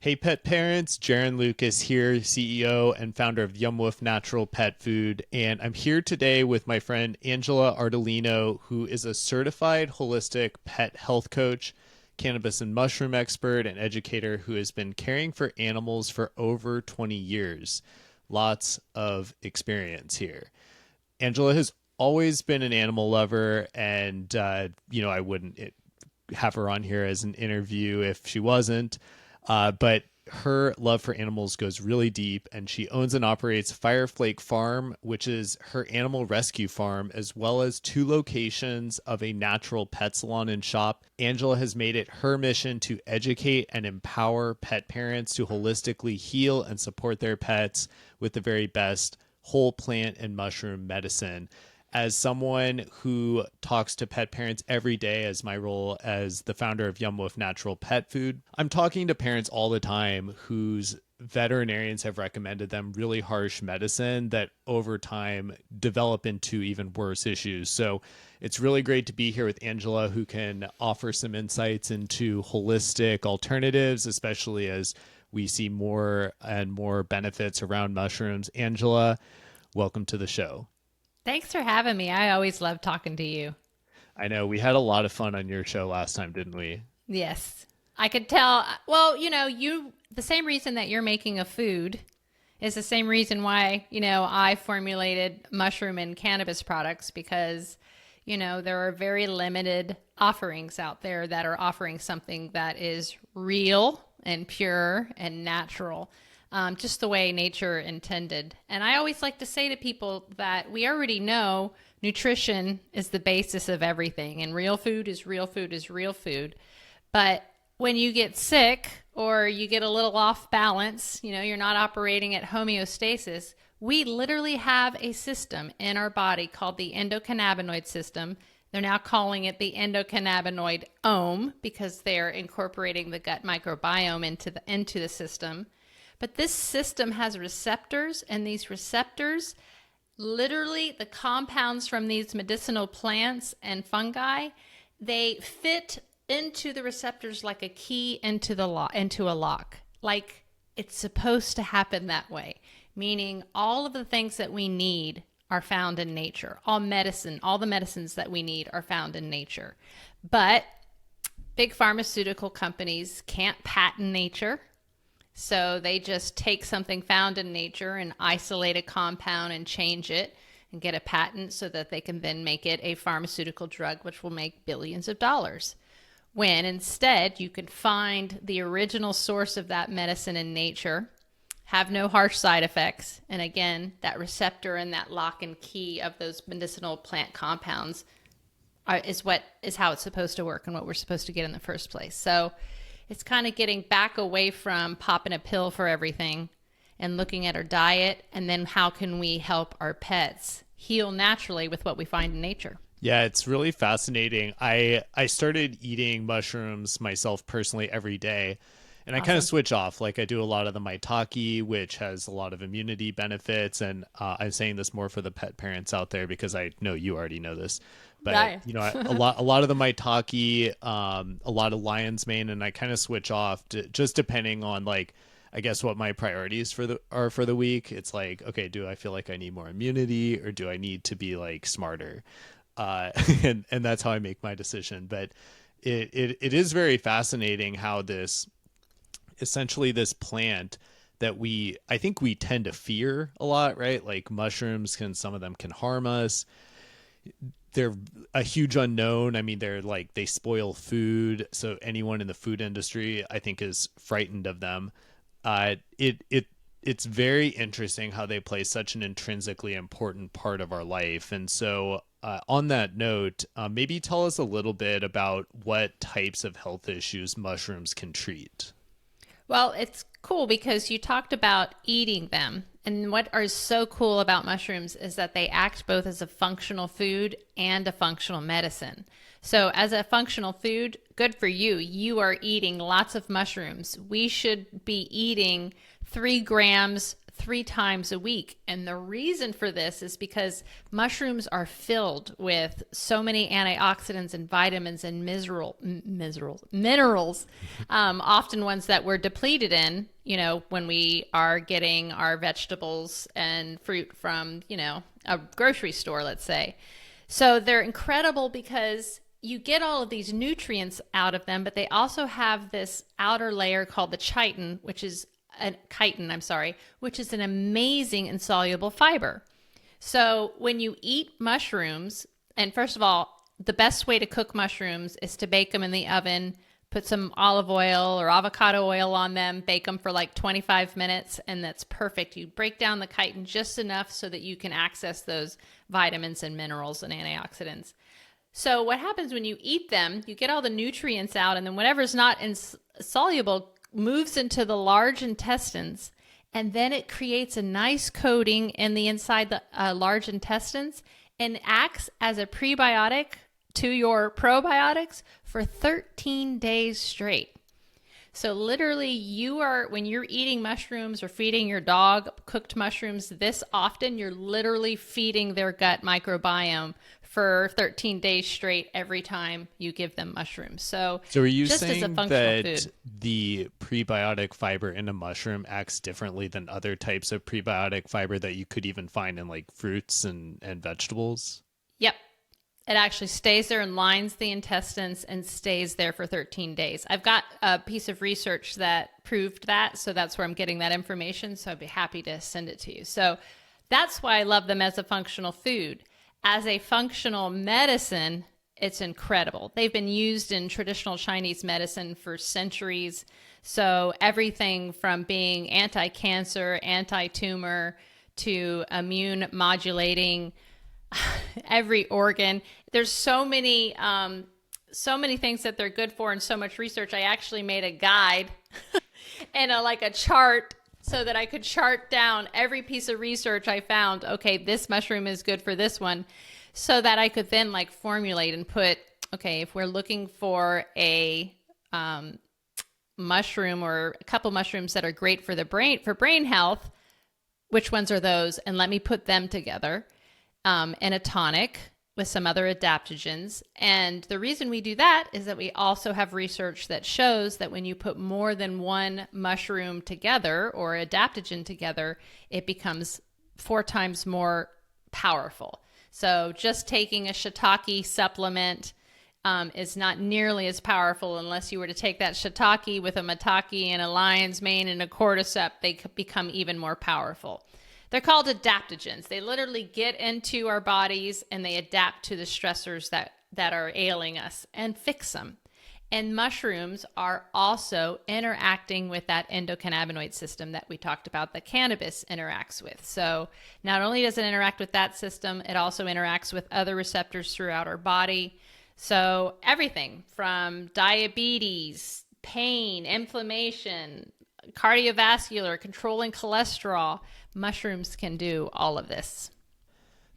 Hey, pet parents, Jaron Lukas here, CEO and founder of Yum Woof Natural Pet Food. And I'm here today with my friend Angela Ardolino, who is a certified holistic pet health coach, cannabis and mushroom expert, and educator who has been caring for animals for over 20 years. Lots of experience here. Angela has always been an animal lover, and, I wouldn't have her on here as an interview if she wasn't. But her love for animals goes really deep, and she owns and operates Fire Flake Farm, which is her animal rescue farm, as well as two locations of a natural pet salon and shop. Angela has made it her mission to educate and empower pet parents to holistically heal and support their pets with the very best whole plant and mushroom medicine. As someone who talks to pet parents every day, as my role as the founder of Yum Woof Natural Pet Food, I'm talking to parents all the time whose veterinarians have recommended them really harsh medicine that over time develop into even worse issues. So it's really great to be here with Angela, who can offer some insights into holistic alternatives, especially as we see more and more benefits around mushrooms. Angela, welcome to the show. Thanks for having me. I always love talking to you. I know we had a lot of fun on your show last time, didn't we? Yes. I could tell. Well, the same reason that you're making a food is the same reason why, I formulated mushroom and cannabis products because, there are very limited offerings out there that are offering something that is real and pure and natural. Just the way nature intended. And I always like to say to people that we already know nutrition is the basis of everything, and real food is real food is real food. But when you get sick or you get a little off balance, you're not operating at homeostasis, we literally have a system in our body called the endocannabinoid system. They're now calling it the endocannabinoid ome because they're incorporating the gut microbiome into the system. But this system has receptors, and these receptors, literally the compounds from these medicinal plants and fungi, they fit into the receptors like a key into a lock. Like it's supposed to happen that way, meaning all of the things that we need are found in nature. All the medicines that we need are found in nature. But big pharmaceutical companies can't patent nature. So they just take something found in nature and isolate a compound and change it and get a patent so that they can then make it a pharmaceutical drug, which will make billions of dollars. When instead you can find the original source of that medicine in nature, have no harsh side effects. And again, that receptor and that lock and key of those medicinal plant compounds is how it's supposed to work and what we're supposed to get in the first place. So it's kind of getting back away from popping a pill for everything and looking at our diet, and then how can we help our pets heal naturally with what we find in nature. Yeah, it's really fascinating. I started eating mushrooms myself personally every day, and I kind of Awesome. switch off. Like I do a lot of the maitake, which has a lot of immunity benefits, and I'm saying this more for the pet parents out there because I know you already know this. But Right. a lot of the maitake, a lot of lion's mane, and I kind of switch off just depending on like I guess what my priorities for the week. It's like, okay, do I feel like I need more immunity, or do I need to be like smarter? Uh, and that's how I make my decision. But it is very fascinating how this essentially this plant that I think we tend to fear a lot, right? Like mushrooms some of them can harm us. They're a huge unknown. I mean, they spoil food. So anyone in the food industry, I think, is frightened of them. It's very interesting how they play such an intrinsically important part of our life. And so, on that note, maybe tell us a little bit about what types of health issues mushrooms can treat. Well, it's cool because you talked about eating them. And what is so cool about mushrooms is that they act both as a functional food and a functional medicine. So, as a functional food, good for you. You are eating lots of mushrooms. We should be eating 3 grams 3 times a week. And the reason for this is because mushrooms are filled with so many antioxidants and vitamins and minerals, often ones that we're depleted in, when we are getting our vegetables and fruit from, a grocery store, let's say. So they're incredible because you get all of these nutrients out of them, but they also have this outer layer called the chitin, which is which is an amazing insoluble fiber. So when you eat mushrooms, and first of all, the best way to cook mushrooms is to bake them in the oven, put some olive oil or avocado oil on them, bake them for like 25 minutes, and that's perfect. You break down the chitin just enough so that you can access those vitamins and minerals and antioxidants. So what happens when you eat them, you get all the nutrients out, and then whatever's not insoluble moves into the large intestines, and then it creates a nice coating in the inside the large intestines and acts as a prebiotic to your probiotics for 13 days straight. So literally when you're eating mushrooms or feeding your dog cooked mushrooms this often, you're literally feeding their gut microbiome for 13 days straight every time you give them mushrooms. So are you just saying as a functional that food. the prebiotic fiber in a mushroom acts differently than other types of prebiotic fiber that you could even find in like fruits and vegetables? Yep. It actually stays there and lines the intestines and stays there for 13 days. I've got a piece of research that proved that, so that's where I'm getting that information, so I'd be happy to send it to you. So that's why I love them as a functional food. As a functional medicine, it's incredible. They've been used in traditional Chinese medicine for centuries. So everything from being anti-cancer, anti-tumor, to immune modulating every organ. There's so many things that they're good for, and so much research. I actually made a guide and a chart so that I could chart down every piece of research I found. Okay, this mushroom is good for this one, so that I could then formulate and put, okay, if we're looking for a mushroom or a couple mushrooms that are great for the brain, for brain health, which ones are those? And let me put them together in a tonic with some other adaptogens. And the reason we do that is that we also have research that shows that when you put more than one mushroom together or adaptogen together, it becomes 4 times more powerful. So just taking a shiitake supplement is not nearly as powerful unless you were to take that shiitake with a maitake and a lion's mane and a cordyceps. They become even more powerful. They're called adaptogens. They literally get into our bodies and they adapt to the stressors that are ailing us and fix them. And mushrooms are also interacting with that endocannabinoid system that we talked about that cannabis interacts with. So not only does it interact with that system, it also interacts with other receptors throughout our body. So everything from diabetes, pain, inflammation, cardiovascular, controlling cholesterol, mushrooms can do all of this.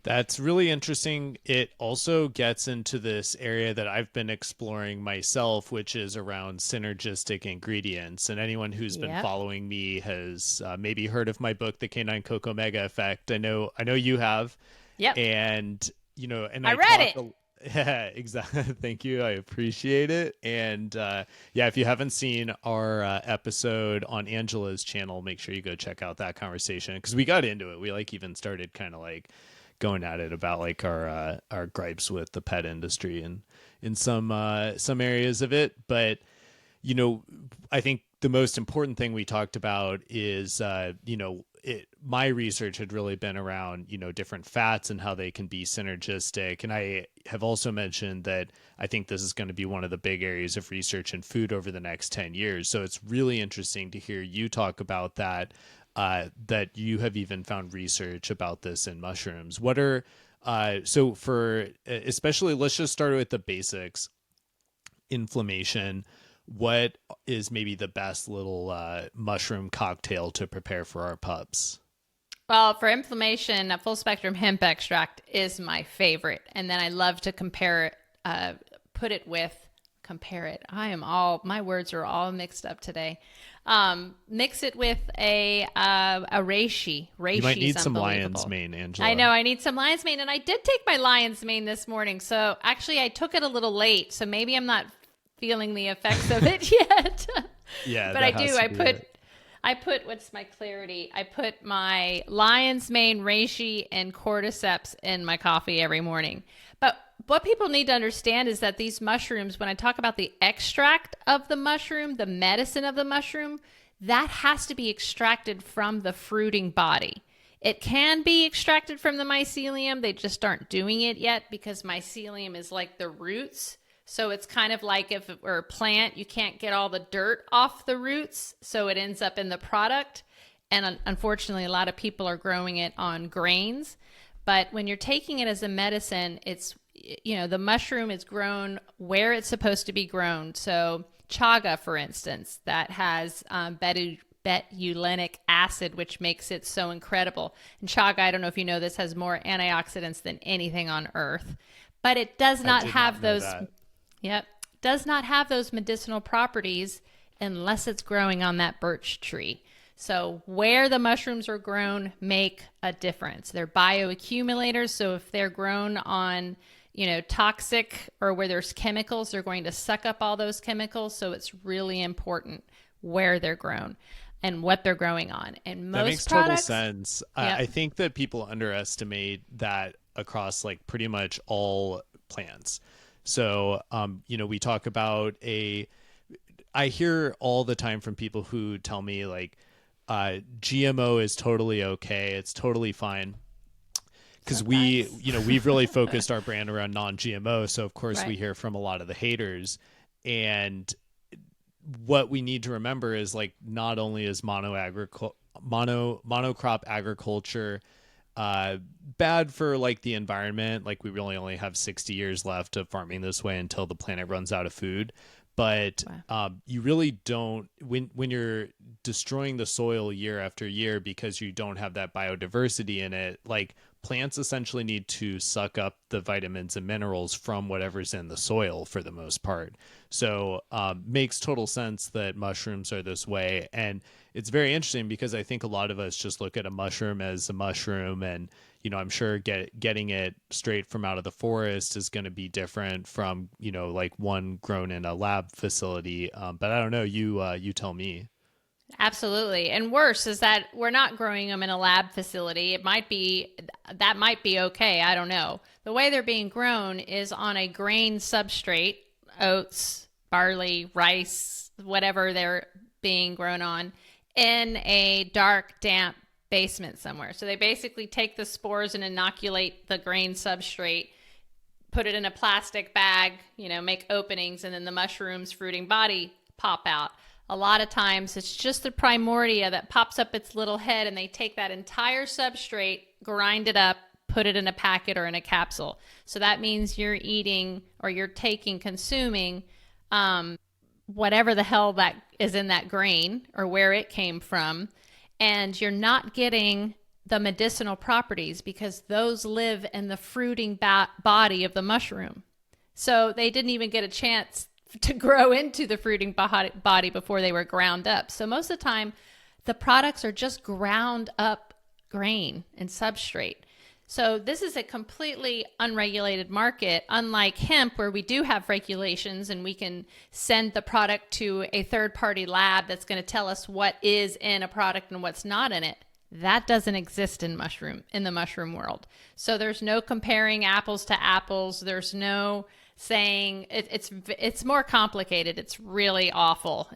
That's really interesting. It also gets into this area that I've been exploring myself, which is around synergistic ingredients. And anyone who's been following me has maybe heard of my book, The Canine Cocomega Effect. I know you have. Yep. And, and I read it. Yeah, exactly. Thank you. I appreciate it. And if you haven't seen our episode on Angela's channel, make sure you go check out that conversation because we got into it. We even started kind of going at it about our gripes with the pet industry and in some areas of it. But I think the most important thing we talked about is my research had really been around different fats and how they can be synergistic. And I have also mentioned that I think this is going to be one of the big areas of research in food over the next 10 years. So it's really interesting to hear you talk about that. That you have even found research about this in mushrooms. What are so for especially, let's just start with the basics. Inflammation. What is maybe the best little mushroom cocktail to prepare for our pups? Well, for inflammation, a full spectrum hemp extract is my favorite. And then I love to compare it, put it with compare it. My words are all mixed up today. Mix it with a reishi. You might Reishi is need some lion's unbelievable. mane, Angela. I know I need some lion's mane, and I did take my lion's mane this morning. So actually, I took it a little late, so maybe I'm not feeling the effects of it yet. Yeah, but I do. I put what's my clarity? I put my lion's mane, reishi, and cordyceps in my coffee every morning. But what people need to understand is that these mushrooms, when I talk about the extract of the mushroom, the medicine of the mushroom, that has to be extracted from the fruiting body. It can be extracted from the mycelium. They just aren't doing it yet because mycelium is like the roots. So it's kind of like if it were a plant, you can't get all the dirt off the roots. So it ends up in the product. And unfortunately, a lot of people are growing it on grains. But when you're taking it as a medicine, it's, the mushroom is grown where it's supposed to be grown. So chaga, for instance, that has betulinic acid, which makes it so incredible. And chaga, I don't know if you know this, has more antioxidants than anything on earth. But it does not have those. Yep. Does not have those medicinal properties unless it's growing on that birch tree. So where the mushrooms are grown make a difference. They're bioaccumulators. So if they're grown on, toxic or where there's chemicals, they're going to suck up all those chemicals. So it's really important where they're grown and what they're growing on. And most that makes products, total sense. Yep. I think that people underestimate that across like pretty much all plants. So, we talk about I hear all the time from people who tell me like, GMO is totally okay. It's totally fine. Because we've really focused our brand around non-GMO. So of course we hear from a lot of the haters, and what we need to remember is like, not only is monocrop agriculture, bad for like the environment. Like we really only have 60 years left of farming this way until the planet runs out of food. But you really don't, when you're destroying the soil year after year because you don't have that biodiversity in it, like plants essentially need to suck up the vitamins and minerals from whatever's in the soil for the most part. So makes total sense that mushrooms are this way. And it's very interesting because I think a lot of us just look at a mushroom as a mushroom, and I'm sure getting it straight from out of the forest is going to be different from like one grown in a lab facility. But I don't know. You tell me. Absolutely. And worse is that we're not growing them in a lab facility. That might be okay. I don't know. The way they're being grown is on a grain substrate, oats, barley, rice, whatever they're being grown on, in a dark, damp basement somewhere. So they basically take the spores and inoculate the grain substrate, put it in a plastic bag, make openings, and then the mushroom's fruiting body pop out. A lot of times it's just the primordia that pops up its little head, and they take that entire substrate, grind it up, put it in a packet or in a capsule. So that means you're eating or you're consuming whatever the hell that is in that grain or where it came from. And you're not getting the medicinal properties because those live in the fruiting body of the mushroom. So they didn't even get a chance to grow into the fruiting body before they were ground up. So most of the time, the products are just ground up grain and substrate. So this is a completely unregulated market, unlike hemp, where we do have regulations and we can send the product to a third-party lab that's going to tell us what is in a product and what's not in it. That doesn't exist in the mushroom world. So there's no comparing apples to apples. There's no saying it's more complicated. It's really awful.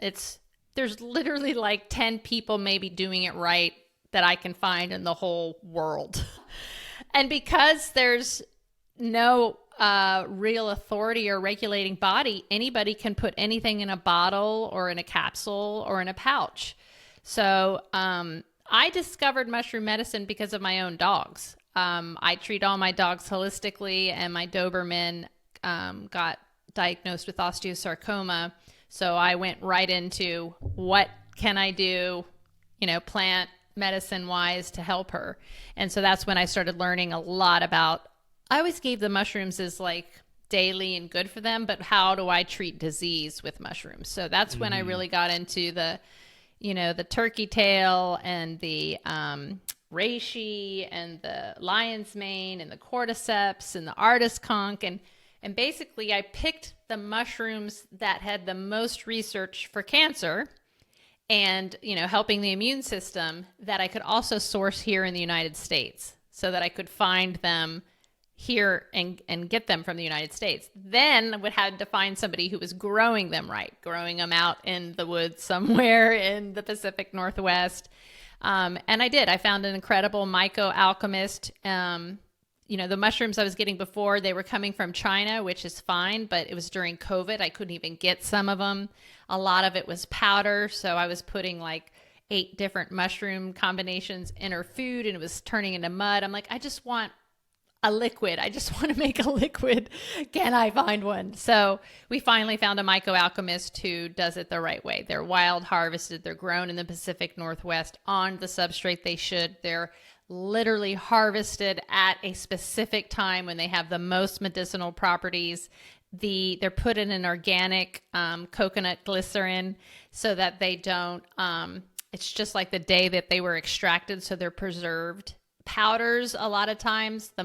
There's literally like 10 people maybe doing it right that I can find in the whole world. And because there's no real authority or regulating body, anybody can put anything in a bottle or in a capsule or in a pouch. So I discovered mushroom medicine because of my own dogs. I treat all my dogs holistically, and my Doberman got diagnosed with osteosarcoma. So I went right into what can I do, plant medicine wise to help her. And so that's when I started learning a lot about, I always gave the mushrooms as like daily and good for them, but how do I treat disease with mushrooms? So that's when I really got into the turkey tail and the reishi and the lion's mane and the cordyceps and the artist conch. And basically I picked the mushrooms that had the most research for cancer and, helping the immune system that I could also source here in the United States so that I could find them here and get them from the United States. Then I would have to find somebody who was growing them right, growing them out in the woods somewhere in the Pacific Northwest. And I did. I found an incredible myco-alchemist. The mushrooms I was getting before, they were coming from China, which is fine, but it was during COVID. I couldn't even get some of them. A lot of it was powder, so I was putting like 8 different mushroom combinations in her food, and it was turning into mud. I'm like, I just want a liquid. I just want to make a liquid. Can I find one? So we finally found a myco-alchemist who does it the right way. They're wild harvested. They're grown in the Pacific Northwest on the substrate they should. They're literally harvested at a specific time when they have the most medicinal properties. They're put in an organic coconut glycerin so that they don't, it's just like the day that they were extracted, so they're preserved. Powders, a lot of times, not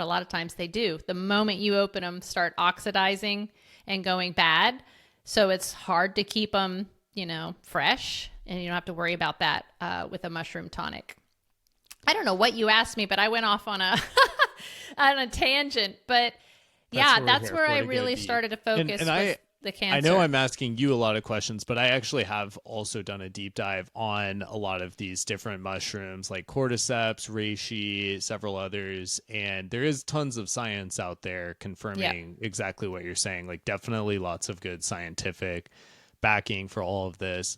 a lot of times they do, the moment you open them, start oxidizing and going bad. So it's hard to keep them, fresh, and you don't have to worry about that with a mushroom tonic. I don't know what you asked me, but I went off on a on a tangent. But yeah, that's where I really started to focus with the cancer. I know I'm asking you a lot of questions, but I actually have also done a deep dive on a lot of these different mushrooms like cordyceps, reishi, several others. And there is tons of science out there confirming exactly what you're saying. Like definitely lots of good scientific backing for all of this.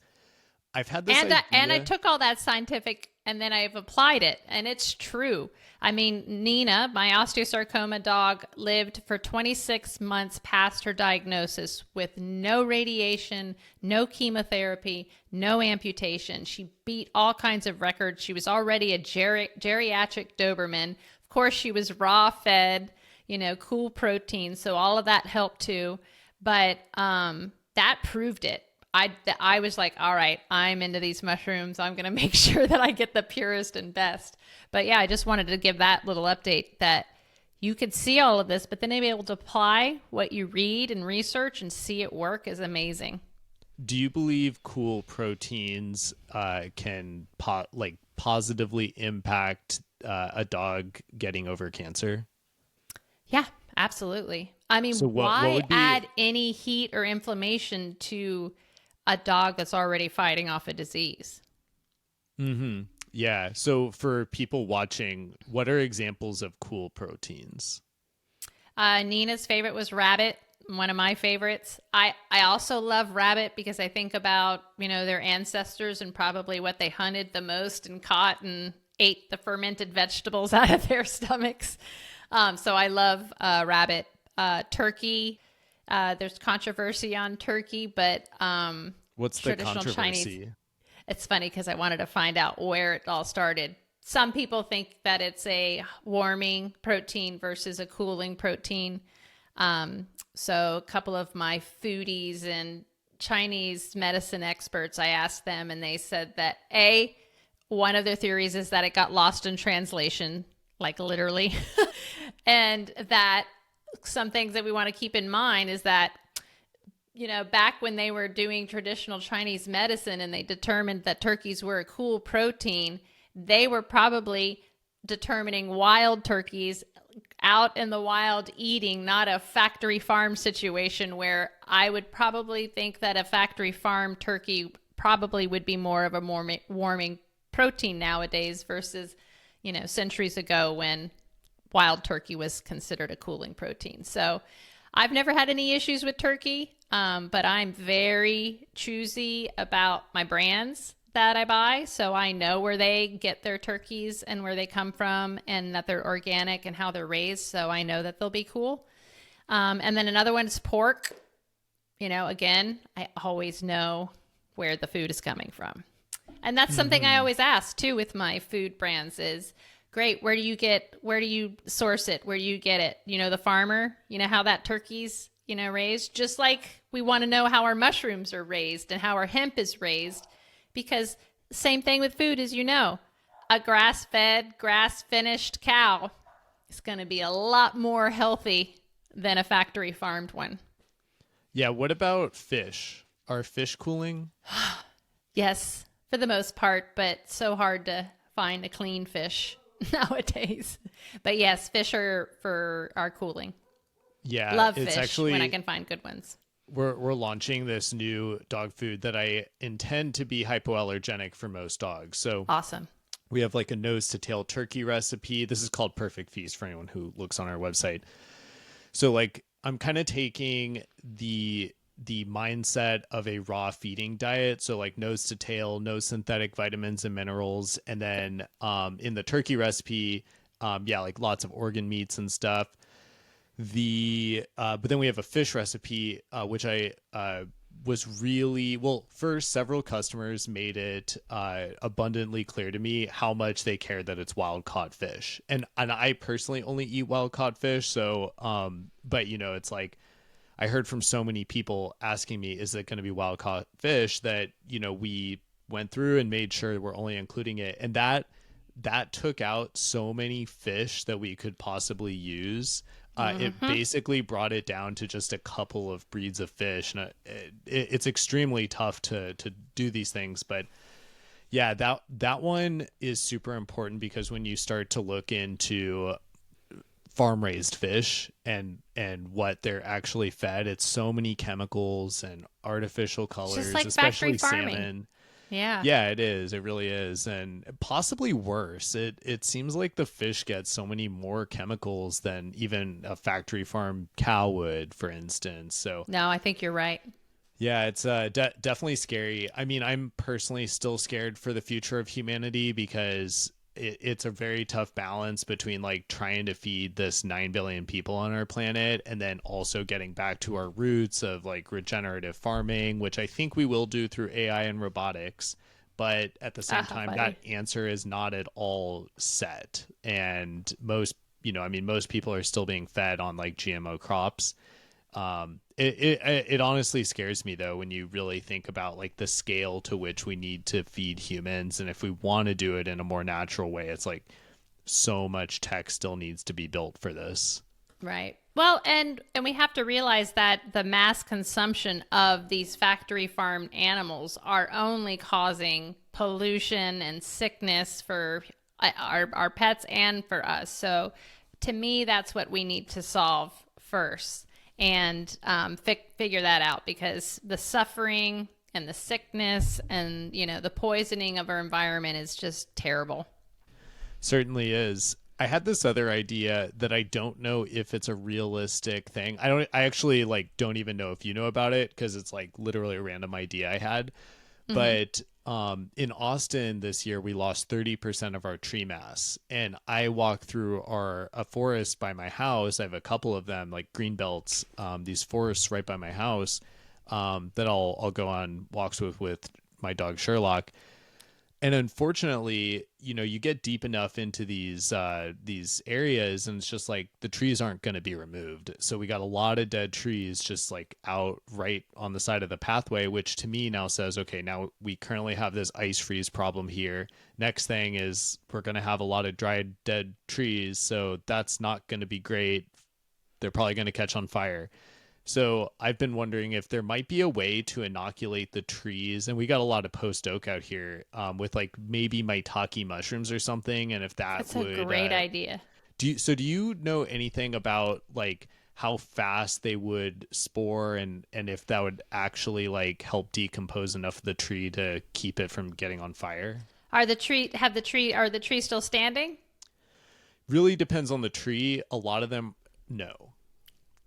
I've had this idea. And I took all that scientific and then I've applied it, and it's true. I mean, Nina, my osteosarcoma dog, lived for 26 months past her diagnosis with no radiation, no chemotherapy, no amputation. She beat all kinds of records. She was already a geriatric Doberman. Of course, she was raw fed, cool protein. So all of that helped too. But that proved it. I was like, all right, I'm into these mushrooms. I'm going to make sure that I get the purest and best. But yeah, I just wanted to give that little update that you could see all of this, but then to be able to apply what you read and research and see it work is amazing. Do you believe cool proteins can positively impact a dog getting over cancer? Yeah, absolutely. I mean, why add any heat or inflammation to a dog that's already fighting off a disease? Mm-hmm. Yeah. So for people watching, what are examples of cool proteins? Nina's favorite was rabbit, one of my favorites. I also love rabbit because I think about, their ancestors and probably what they hunted the most and caught and ate the fermented vegetables out of their stomachs. So I love rabbit. Turkey, there's controversy on turkey, but what's the controversy? Chinese. It's funny because I wanted to find out where it all started. Some people think that it's a warming protein versus a cooling protein. So a couple of my foodies and Chinese medicine experts, I asked them, and they said that one of their theories is that it got lost in translation, like literally, and that some things that we want to keep in mind is that, back when they were doing traditional Chinese medicine and they determined that turkeys were a cool protein, they were probably determining wild turkeys out in the wild eating, not a factory farm situation where I would probably think that a factory farm turkey probably would be more of a warming protein nowadays versus, centuries ago when wild turkey was considered a cooling protein. So I've never had any issues with turkey, but I'm very choosy about my brands that I buy. So I know where they get their turkeys and where they come from and that they're organic and how they're raised. So I know that they'll be cool. And then another one is pork. Again, I always know where the food is coming from. And that's something I always ask too with my food brands is, Great. Where do you source it? Where do you get it? You know, the farmer, you know, how that turkey's, you know, raised, just like we want to know how our mushrooms are raised and how our hemp is raised, because same thing with food, as you know, a grass-fed, grass-finished cow is going to be a lot more healthy than a factory farmed one. Yeah. What about fish? Are fish cooling? Yes, for the most part, but so hard to find a clean fish nowadays. But yes, fish are cooling. Yeah, Love it's fish when I actually can find good ones. we're launching this new dog food that I intend to be hypoallergenic for most dogs. So Awesome. we have like a nose to tail turkey recipe. This is called Perfect Feast for anyone who looks on our website. So like I'm kind of taking the mindset of a raw feeding diet, so like nose to tail, no synthetic vitamins and minerals, and then in the turkey recipe, yeah, like lots of organ meats and stuff. But then we have a fish recipe, which I was really well. First, several customers made it abundantly clear to me how much they care that it's wild caught fish, and I personally only eat wild caught fish. So, but you know, it's like I heard from so many people asking me, is it going to be wild caught fish, that, you know, we went through and made sure we're only including it, and that took out so many fish that we could possibly use. It Mm-hmm. basically brought it down to just a couple of breeds of fish, and it's extremely tough to do these things. But yeah, that one is super important, because when you start to look into farm raised fish and what they're actually fed, it's so many chemicals and artificial It's just colors, like factory especially farming. salmon. Yeah. Yeah, it is. It really is. And possibly worse. It seems like the fish get so many more chemicals than even a factory farm cow would, for instance. So, No, I think you're right. yeah, it's definitely scary. I mean, I'm personally still scared for the future of humanity, because it's a very tough balance between like trying to feed this 9 billion people on our planet, and then also getting back to our roots of like regenerative farming, which I think we will do through AI and robotics. But at the same Ah, time, that buddy. answer is not at all set. And most, you know, I mean, most people are still being fed on like GMO crops. It honestly scares me though, when you really think about like the scale to which we need to feed humans, and if we want to do it in a more natural way, it's like so much tech still needs to be built for this. Right. Well, and we have to realize that the mass consumption of these factory farmed animals are only causing pollution and sickness for our pets and for us. So, to me, that's what we need to solve first, and figure that out, because the suffering and the sickness and, you know, the poisoning of our environment is just terrible. Certainly is. I had this other idea that I don't know if it's a realistic thing. I actually like don't even know if you know about it, because it's like literally a random idea I had. Hmm. But in Austin this year, we lost 30% of our tree mass. And I walk through a forest by my house. I have a couple of them, like green belts, these forests right by my house, that I'll go on walks with my dog Sherlock. And unfortunately, you know, you get deep enough into these areas, and it's just like the trees aren't going to be removed. So we got a lot of dead trees just like out right on the side of the pathway, which to me now says, okay, now we currently have this ice freeze problem here. Next thing is we're going to have a lot of dried dead trees, so that's not going to be great. They're probably going to catch on fire. So I've been wondering if there might be a way to inoculate the trees, and we got a lot of post oak out here, with like maybe maitake mushrooms or something, and if that That's a would great idea. do you know anything about like how fast they would spore, and if that would actually like help decompose enough of the tree to keep it from getting on fire? Are the trees still standing? Really depends on the tree. A lot of them, no.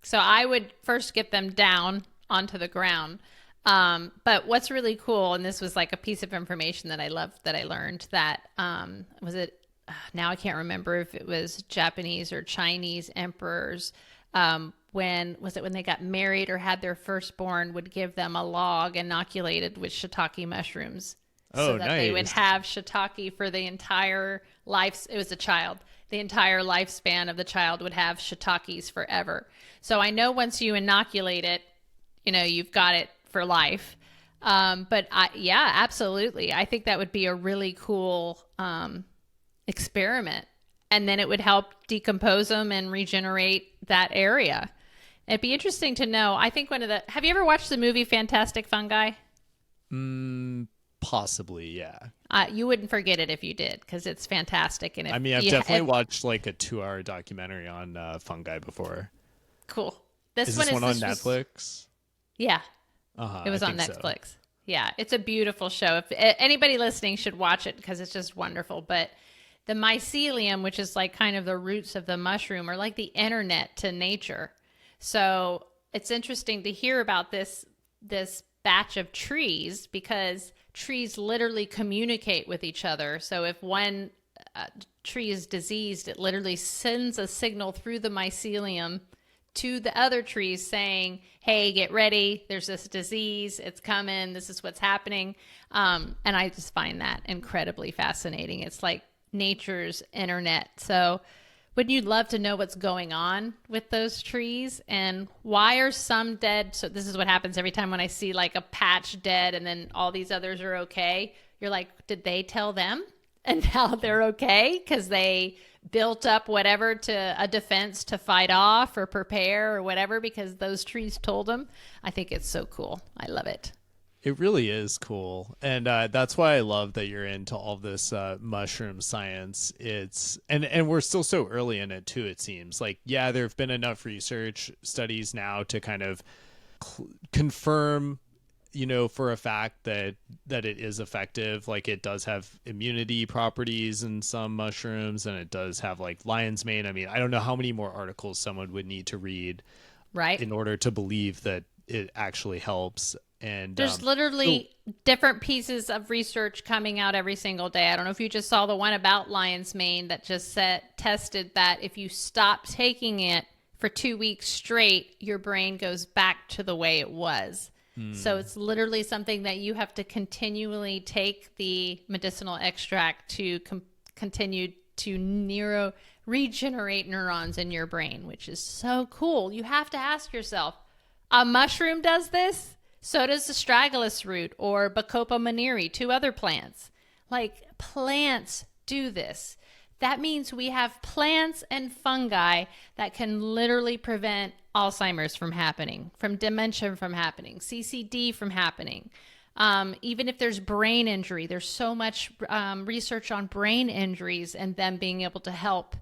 So I would first get them down onto the ground. But what's really cool, and this was like a piece of information that I loved that I learned, that was it. Now I can't remember if it was Japanese or Chinese emperors. When was it when they got married or had their firstborn, would give them a log inoculated with shiitake mushrooms. so Oh, that they would nice. have shiitake for the entire life. It was a child. The entire lifespan of the child would have shiitakes forever. So I know once you inoculate it, you've got it for life. Yeah, absolutely. I think that would be a really cool experiment. And then it would help decompose them and regenerate that area. It'd be interesting to know. I think have you ever watched the movie Fantastic Fungi? Possibly, yeah. You wouldn't forget it if you did, because it's fantastic. And I mean, I've definitely watched like a 2-hour documentary on fungi before. Cool. Is this one on Netflix? Yeah. Uh-huh, It was I on think so. Netflix. Yeah, it's a beautiful show. If anybody listening should watch it because it's just wonderful. But the mycelium, which is like kind of the roots of the mushroom, are like the internet to nature. So it's interesting to hear about this batch of trees, because trees literally communicate with each other. So if one tree is diseased, it literally sends a signal through the mycelium to the other trees saying, hey, get ready. There's this disease. It's coming. This is what's happening. And I just find that incredibly fascinating. It's like nature's internet. So wouldn't you love to know what's going on with those trees and why are some dead? So this is what happens every time when I see like a patch dead and then all these others are okay. You're like, did they tell them? And now they're okay because they built up whatever to a defense to fight off or prepare or whatever because those trees told them. I think it's so cool. I love it. It really is cool. And that's why I love that you're into all this mushroom science. And we're still so early in it too, it seems. Like, yeah, there have been enough research studies now to kind of confirm, for a fact that it is effective. Like, it does have immunity properties in some mushrooms, and it does have like lion's mane. I mean, I don't know how many more articles someone would need to read Right. in order to believe that it actually helps. And there's literally different pieces of research coming out every single day. I don't know if you just saw the one about lion's mane that just tested that if you stop taking it for 2 weeks straight, your brain goes back to the way it was. So it's literally something that you have to continually take the medicinal extract to continue to regenerate neurons in your brain, which is so cool. You have to ask yourself, a mushroom does this? So does the astragalus root or Bacopa monnieri, 2 other plants. Like, plants do this. That means we have plants and fungi that can literally prevent Alzheimer's from happening, from dementia from happening, CCD from happening. Even if there's brain injury, there's so much research on brain injuries and them being able to help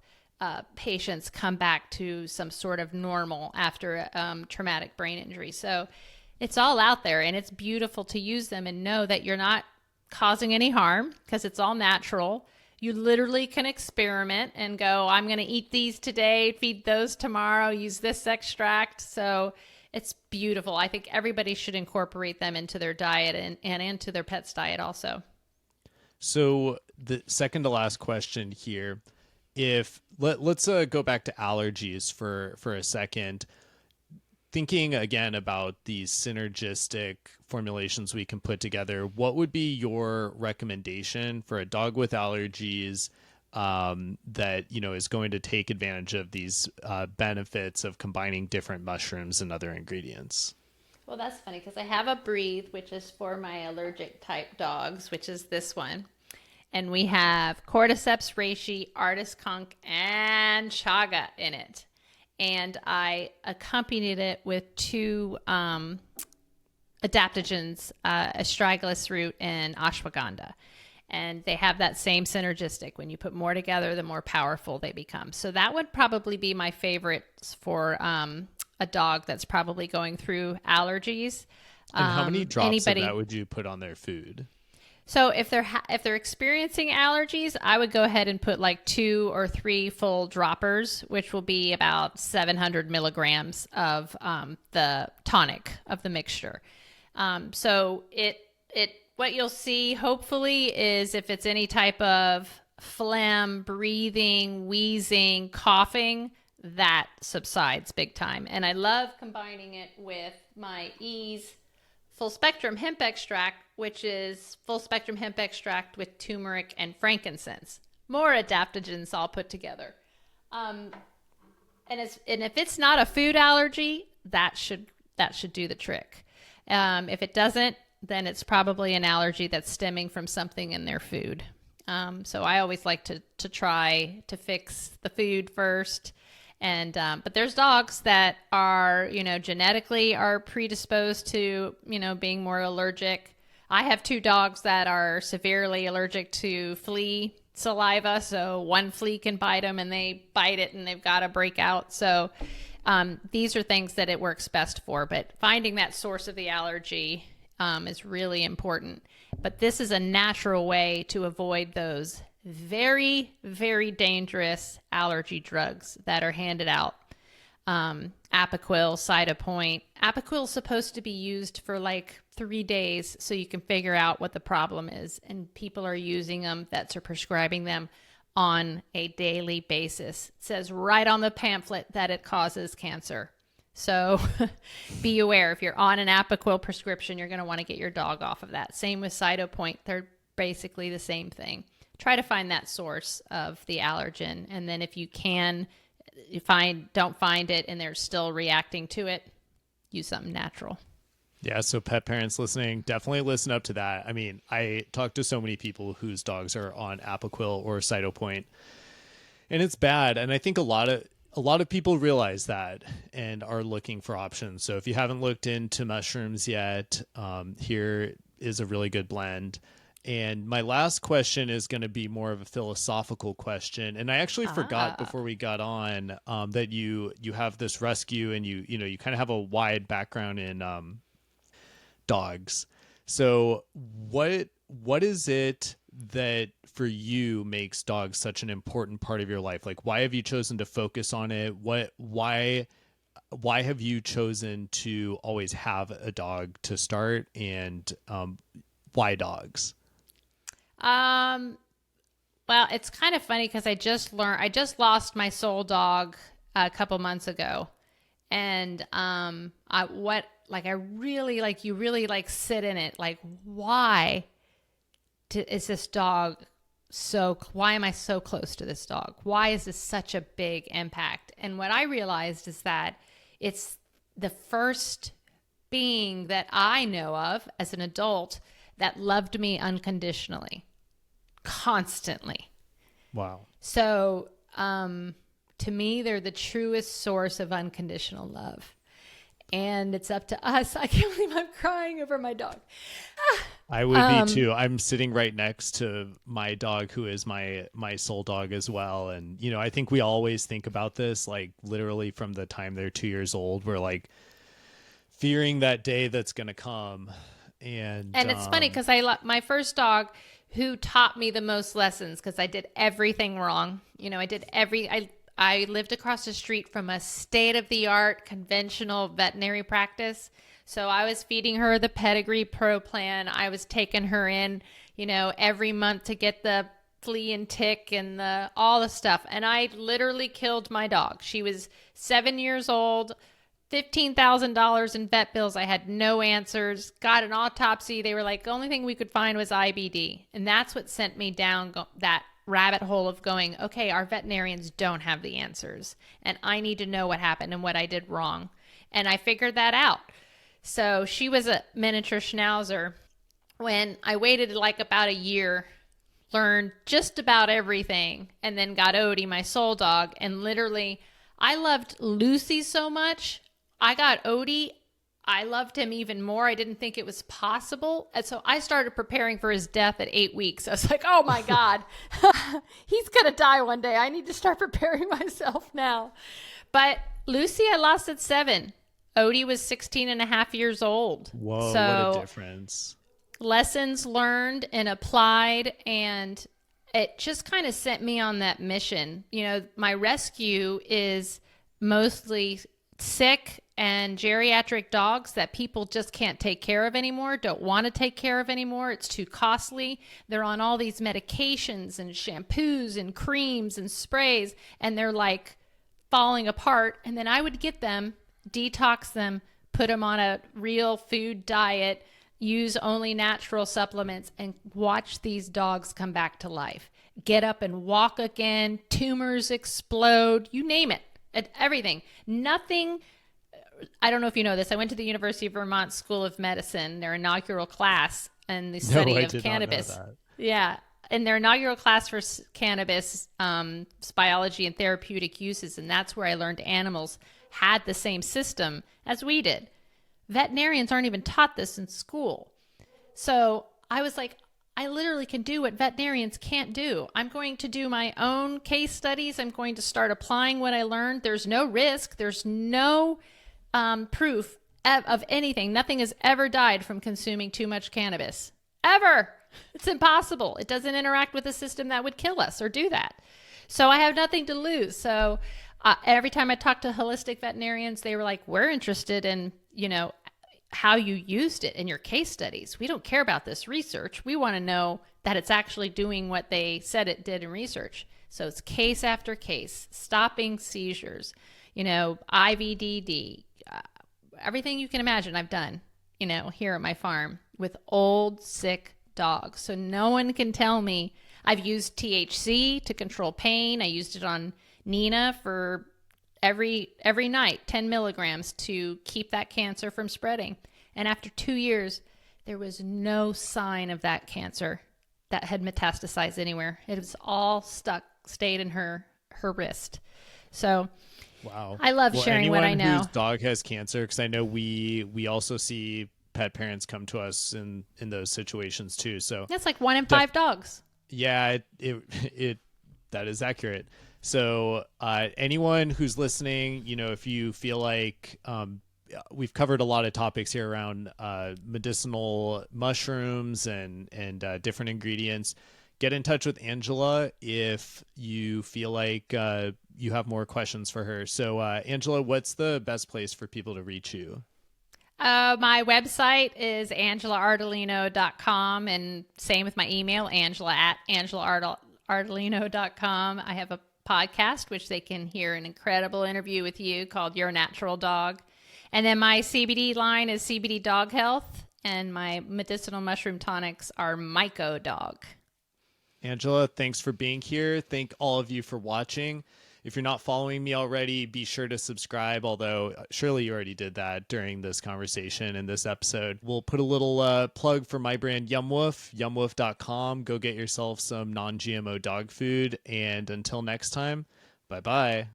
patients come back to some sort of normal after traumatic brain injury. So it's all out there, and it's beautiful to use them and know that you're not causing any harm because it's all natural. You literally can experiment and go, I'm going to eat these today, feed those tomorrow, use this extract. So it's beautiful. I think everybody should incorporate them into their diet and into their pet's diet also. So the second to last question here, let's go back to allergies for a second. Thinking again about these synergistic formulations we can put together, what would be your recommendation for a dog with allergies that is going to take advantage of these benefits of combining different mushrooms and other ingredients? Well, that's funny because I have a Breathe, which is for my allergic type dogs, which is this one. And we have Cordyceps reishi, Artis conch, and chaga in it. And I accompanied it with 2 adaptogens, astragalus root and ashwagandha. And they have that same synergistic. When you put more together, the more powerful they become. So that would probably be my favorite for a dog that's probably going through allergies. And how many drops of that would you put on their food? So if they're experiencing allergies, I would go ahead and put like 2 or 3 full droppers, which will be about 700 milligrams of the tonic of the mixture. So what you'll see hopefully is if it's any type of phlegm, breathing, wheezing, coughing, that subsides big time. And I love combining it with my Ease full spectrum hemp extract, which is full spectrum hemp extract with turmeric and frankincense. More adaptogens all put together. And if it's not a food allergy, that should do the trick. If it doesn't, then it's probably an allergy that's stemming from something in their food. So I always like to try to fix the food first. And but there's dogs that are, genetically are predisposed to, being more allergic. I have 2 dogs that are severely allergic to flea saliva. So one flea can bite them and they bite it and they've got to break out. So these are things that it works best for. But finding that source of the allergy is really important. But this is a natural way to avoid those very, very dangerous allergy drugs that are handed out. Apoquil, Cytopoint. Apoquil is supposed to be used for like 3 days so you can figure out what the problem is. And people are using them, vets are prescribing them on a daily basis. It says right on the pamphlet that it causes cancer. So be aware, if you're on an Apoquil prescription, you're going to want to get your dog off of that. Same with Cytopoint. They're basically the same thing. Try to find that source of the allergen. And then if you don't find it and they're still reacting to it, use something natural. Yeah, so pet parents listening, definitely listen up to that. I mean, I talk to so many people whose dogs are on Apoquil or Cytopoint, and it's bad. And I think a lot of people realize that and are looking for options. So if you haven't looked into mushrooms yet, here is a really good blend. And my last question is going to be more of a philosophical question. And I actually forgot before we got on that you have this rescue and you kind of have a wide background in dogs. So what is it that for you makes dogs such an important part of your life? Like, why have you chosen to focus on it? Why have you chosen to always have a dog to start, and why dogs? Well, it's kind of funny because I just lost my soul dog a couple months ago. And, you really like sit in it. Like, why is this dog why am I so close to this dog? Why is this such a big impact? And what I realized is that it's the first being that I know of as an adult that loved me unconditionally, constantly. Wow. So, to me, they're the truest source of unconditional love. And it's up to us. I can't believe I'm crying over my dog. I would be too. I'm sitting right next to my dog, who is my soul dog as well. And, I think we always think about this, like literally from the time they're 2 years old, we're like fearing that day that's going to come. And it's funny because my first dog, who taught me the most lessons, because I did everything wrong. I lived across the street from a state-of-the-art conventional veterinary practice. So I was feeding her the Pedigree Pro Plan. I was taking her in, every month to get the flea and tick and all the stuff. And I literally killed my dog. She was 7 years old, $15,000 in vet bills. I had no answers. Got an autopsy. They were like, the only thing we could find was IBD. And that's what sent me down that rabbit hole of going, okay, our veterinarians don't have the answers. And I need to know what happened and what I did wrong. And I figured that out. So she was a miniature schnauzer. When I waited like about a year, learned just about everything, and then got Odie, my soul dog. And literally, I loved Lucy so much. I got Odie. I loved him even more. I didn't think it was possible. And so I started preparing for his death at 8 weeks. I was like, oh my God, he's going to die one day. I need to start preparing myself now. But Lucy, I lost at 7. Odie was 16 and a half years old. Whoa, so what a difference. Lessons learned and applied, and it just kind of sent me on that mission. My rescue is mostly sick and geriatric dogs that people just can't take care of anymore, don't want to take care of anymore. It's too costly. They're on all these medications and shampoos and creams and sprays, and they're like falling apart. And then I would get them, detox them, put them on a real food diet, use only natural supplements, and watch these dogs come back to life. Get up and walk again, tumors explode, you name it, everything. Nothing. I don't know if you know this. I went to the University of Vermont School of Medicine, their inaugural class, and the No, study I of did not know cannabis. that. Yeah. In their inaugural class for cannabis, biology and therapeutic uses. And that's where I learned animals had the same system as we did. Veterinarians aren't even taught this in school. So I was like, I literally can do what veterinarians can't do. I'm going to do my own case studies. I'm going to start applying what I learned. There's no risk. There's no proof of anything. Nothing has ever died from consuming too much cannabis. Ever. It's impossible. It doesn't interact with a system that would kill us or do that. So I have nothing to lose. So every time I talk to holistic veterinarians, they were like, we're interested in, how you used it in your case studies. We don't care about this research. We want to know that it's actually doing what they said it did in research. So it's case after case, stopping seizures, IVDD, everything you can imagine I've done, here at my farm with old, sick dogs. So no one can tell me. I've used THC to control pain. I used it on Nina for every night, 10 milligrams to keep that cancer from spreading. And after 2 years, there was no sign of that cancer that had metastasized anywhere. It was all stayed in her wrist. So Wow. I love sharing what I know. Anyone whose dog has cancer, because I know we also see pet parents come to us in those situations too. So that's like 1 in 5 dogs. Yeah, it that is accurate. So anyone who's listening, if you feel like we've covered a lot of topics here around medicinal mushrooms and different ingredients, get in touch with Angela if you feel like you have more questions for her. So Angela, what's the best place for people to reach you? My website is angelaardolino.com, and same with my email, angela@angelaardolino.com. I have a podcast, which they can hear an incredible interview with you called Your Natural Dog. And then my CBD line is CBD Dog Health, and my medicinal mushroom tonics are Myco Dog. Angela, thanks for being here. Thank all of you for watching. If you're not following me already, be sure to subscribe, although surely you already did that during this conversation and this episode. We'll put a little plug for my brand, Yumwoof, yumwoof.com. Go get yourself some non-GMO dog food. And until next time, bye-bye.